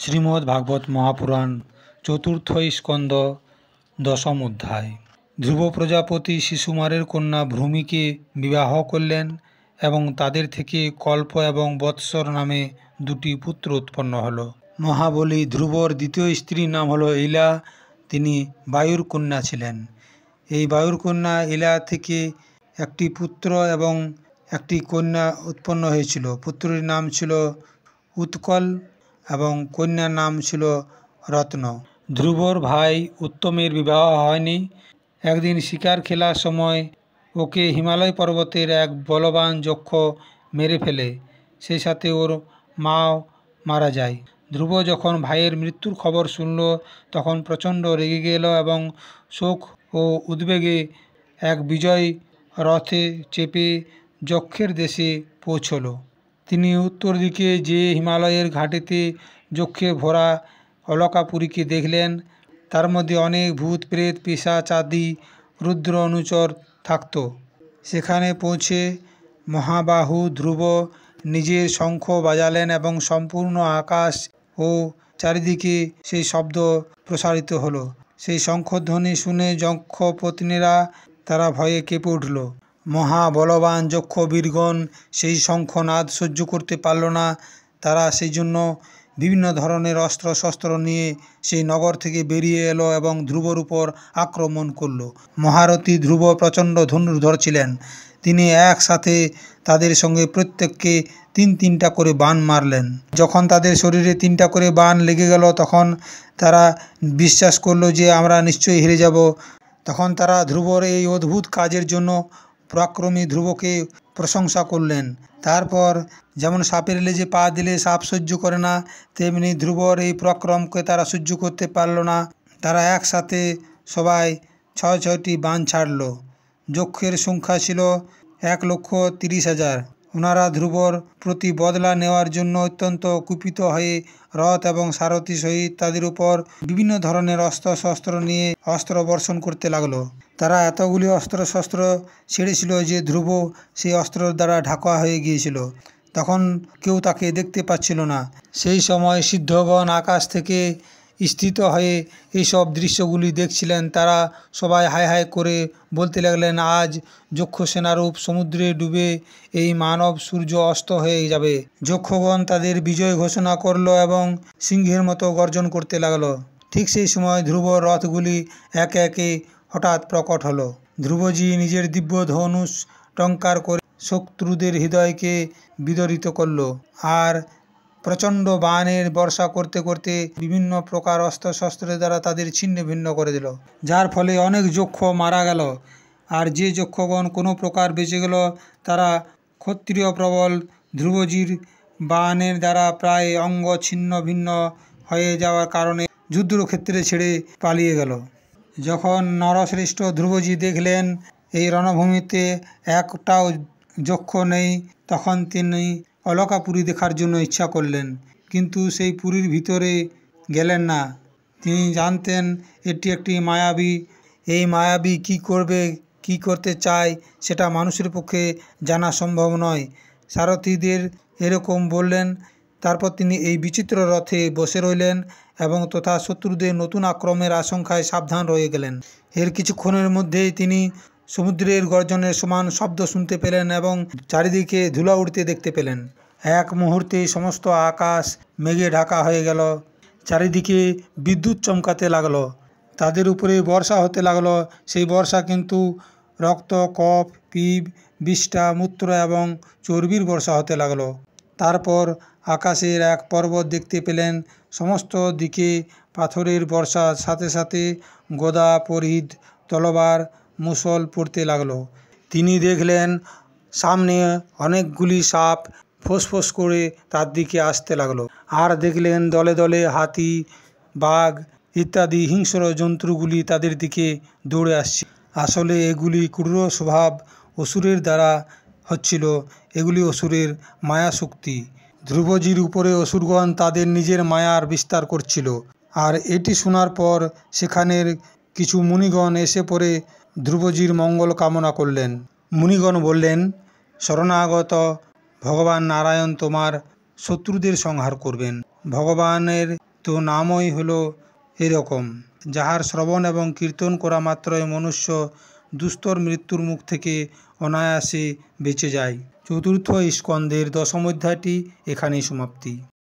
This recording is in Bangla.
শ্রীমদ্ভাগবত মহাপুরাণ চতুর্থ স্কন্দ দশম অধ্যায়। ধ্রুব প্রজাপতি শিশুমারের কন্যা ভূমিকে বিবাহ করলেন এবং তাদের থেকে কল্প এবং বৎসর নামে দুটি পুত্র উৎপন্ন হল। মহাবলী ধ্রুবর দ্বিতীয় স্ত্রীর নাম হল ইলা। তিনি বায়ুর কন্যা ছিলেন। এই বায়ুর কন্যা ইলা থেকে একটি পুত্র এবং একটি কন্যা উৎপন্ন হয়েছিল। পুত্রের নাম ছিল উৎকল এবং কন্যার নাম ছিল রত্ন। ধ্রুবর ভাই উত্তমের বিবাহ হয়নি। একদিন শিকার খেলার সময় ওকে হিমালয় পর্বতের এক বলবান যক্ষ মেরে ফেলে, সেই সাথে ওর মাও মারা যায়। ধ্রুব যখন ভাইয়ের মৃত্যুর খবর শুনল তখন প্রচণ্ড রেগে গেল এবং শোক ও উদ্বেগে এক বিজয় রথে চেপে যক্ষের দেশে পৌঁছল। তিনি উত্তর দিকে যে হিমালয়ের ঘাটিতে যক্ষে ভরা অলকাপুরীকে দেখলেন। তার মধ্যে অনেক ভূত প্রেত পিশাচ আদি রুদ্র অনুচর থাকত। সেখানে পৌঁছে মহাবাহু ধ্রুব নিজের শঙ্খ বাজালেন এবং সম্পূর্ণ আকাশ ও চারিদিকে সেই শব্দ প্রসারিত হলো। সেই শঙ্খধ্বনি শুনে যক্ষ পত্নীরা তারা ভয়ে কেঁপে উঠল। মহাবলবান যক্ষ বীরগণ সেই শঙ্খনাদ সহ্য করতে পারল না। তারা সেই জন্য বিভিন্ন ধরনের অস্ত্র শস্ত্র নিয়ে সেই নগর থেকে বেরিয়ে এলো এবং ধ্রুবর উপর আক্রমণ করল। মহারথী ধ্রুব প্রচণ্ড ধনুর্ধর ছিলেন। তিনি একসাথে তাদের সঙ্গে প্রত্যেককে তিনটা করে বাণ মারলেন। যখন তাদের শরীরে 3টা করে বাণ লেগে গেল তখন তারা বিশ্বাস করলো যে আমরা নিশ্চয়ই হেরে যাব। তখন তারা ধ্রুবর এই অদ্ভুত কাজের জন্য পরাক্রমী ধ্রুবকে প্রশংসা করলেন। তারপর যেমন সাপের লেজে পা দিলে সাপ সহ্য করে না, তেমনি ধ্রুবর এই পরাক্রমকে তারা সহ্য করতে পারল না। তারা একসাথে সবাই 6টি বাণ ছাড়ল। যক্ষের সংখ্যা ছিল 1,30,000। ওনারা ধ্রুবর প্রতি বদলা নেওয়ার জন্য অত্যন্ত কুপিত হয়ে রথ এবং সারথি সহিত তাদের উপর বিভিন্ন ধরনের অস্ত্র শস্ত্র নিয়ে অস্ত্র বর্ষণ করতে লাগলো। তারা এতগুলি অস্ত্র শস্ত্র ছেড়েছিল যে ধ্রুব সেই অস্ত্রের দ্বারা ঢাকা হয়ে গিয়েছিল। তখন কেউ তাকে দেখতে পাচ্ছিল না। সেই সময় সিদ্ধগণ আকাশ থেকে স্থিত হয়ে এইসব দৃশ্যগুলি দেখছিলেন। তারা সবাই হাই হাই করে বলতে লাগলেন, আজ যক্ষ সেনারূপ সমুদ্রে ডুবে এই মানব সূর্য অস্ত হয়ে যাবে। যক্ষগণ তাদের বিজয় ঘোষণা করল এবং সিংহের মতো গর্জন করতে লাগলো। ঠিক সেই সময় ধ্রুবর রথগুলি একে একে হঠাৎ প্রকট হলো। ধ্রুবজি নিজের দিব্য ধনুষ টঙ্কার করে শত্রুদের হৃদয়কে বিদরিত করল আর প্রচণ্ড বাণের বর্ষা করতে করতে বিভিন্ন প্রকার অস্ত্র শস্ত্রের দ্বারা তাদের ছিন্ন ভিন্ন করে দিল, যার ফলে অনেক যক্ষ মারা গেল। আর যে যক্ষগণ কোনো প্রকার বেঁচে গেল তারা ক্ষত্রিয় প্রবল ধ্রুবজির বাণের দ্বারা প্রায় অঙ্গ ছিন্ন ভিন্ন হয়ে যাওয়ার কারণে যুদ্ধক্ষেত্রে ছেড়ে পালিয়ে গেল। যখন নরশ্রেষ্ঠ ধ্রুবজি দেখলেন এই রণভূমিতে একটাও যক্ষ নেই, তখন তিনি অলকাপুরী দেখার জন্য ইচ্ছা করলেন, কিন্তু সেই পুরীর ভিতরে গেলেন না। তিনি জানতেন এটি একটি মায়াবী। এই মায়াবী কি করতে চায় সেটা মানুষের পক্ষে জানা সম্ভব নয়। সারথীদের এরকম বললেন। তারপর তিনি এই বিচিত্র রথে বসে রইলেন এবং তথা শত্রুদের নতুন আক্রমণের আশঙ্কায় সাবধান রয়ে গেলেন। এর কিছুক্ষণের মধ্যেই তিনি সমুদ্রের গর্জনের সমান শব্দ শুনতে পেলেন এবং চারিদিকে ধুলা উড়তে দেখতে পেলেন। এক মুহূর্তেই সমস্ত আকাশ মেঘে ঢাকা হয়ে গেল। চারিদিকে বিদ্যুৎ চমকাতে লাগলো। তাদের উপরে বর্ষা হতে লাগলো। সেই বর্ষা কিন্তু রক্ত, কফ, পিপ, বিষ্ঠা, মূত্র এবং চর্বির বর্ষা হতে লাগলো। তারপর আকাশের এক পর্বত দেখতে পেলেন। সমস্ত দিকে পাথরের বর্ষার সাথে সাথে গদা, পরিধ, তলবার, মুসল পড়তে লাগলো। তিনি দেখলেন সামনে অনেকগুলি সাপ ফোঁস করে তার দিকে আসতে লাগলো। আর দেখলেন দলে দলে হাতি, বাঘ ইত্যাদি হিংস্র জন্তুগুলি তাদের দিকে দৌড়ে আসছে। আসলে এগুলি ক্রূর স্বভাব অসুরের দ্বারা হচ্ছিল। এগুলি অসুরের মায়া শক্তি। ধ্রুবজির উপরে অসুরগণ তাদের নিজের মায়ার বিস্তার করছিল। আর এটি শোনার পর সেখানের কিছু মুনিগণ এসে পড়ে ধ্রুবজির মঙ্গল কামনা করলেন। মুনিগণ বললেন, শরণাগত ভগবান নারায়ণ তোমার শত্রুদের সংহার করবেন। ভগবানের তো নামই হলো এরকম, যাহার শ্রবণ এবং কীর্তন করা মাত্রই মনুষ্য দুস্তর মৃত্যুর মুখ থেকে অনায়াসে বেঁচে যায়। চতুর্থ স্কন্ধের দশম অধ্যায়টি এখানেই সমাপ্তি।